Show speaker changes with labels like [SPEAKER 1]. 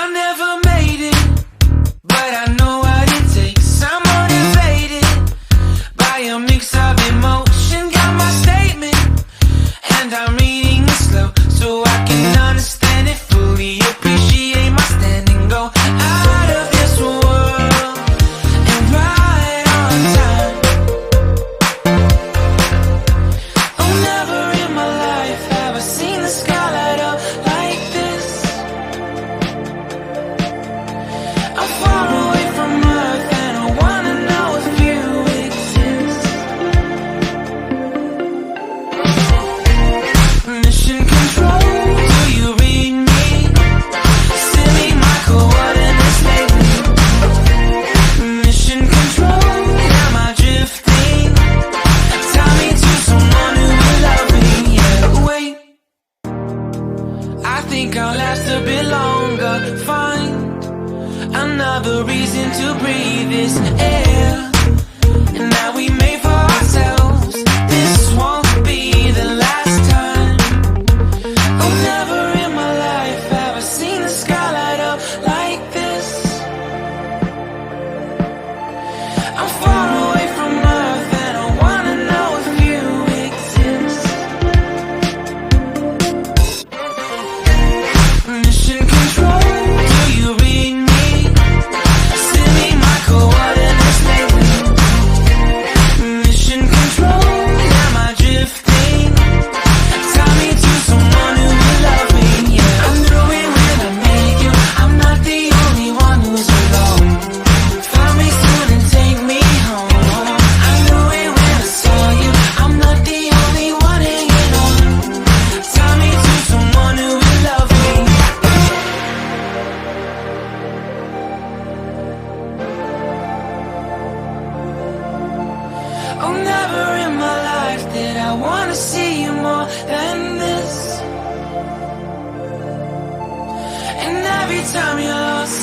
[SPEAKER 1] I never made it, but I know what it takes. I'm motivated by a mix of emotion. Got my statement, and I'm reading it slow so I can understand it fully. Appreciate my standing, go out of this world and right on time. Oh, never in my life have I seen the sky light up like this. I'm far away from Earth and I wanna know if you exist. Mission control, do you read me? Send me my coordinates lately. Mission control, am I drifting? Tie me to someone who will love me. Yeah, wait, I think I'll last a bit longer. Find another reason to breathe this air, and that we made for ourselves. This won't be the last time. Oh, never in my life have I seen the sky light up like this. I'm far away from Earth and I wanna know if you exist. Mission control, do you read me? Send me my coordinates lately. Mission control, am I drifting? Tie me to someone who will love me. Yeah, I knew it when I met you. I'm not the only one who's alone. Find me soon and take me home. I knew it when I saw you. I'm not the only one hanging on. Tie me to someone who will love me. Oh, never in my life did I wanna see you more than this. And every time you're lost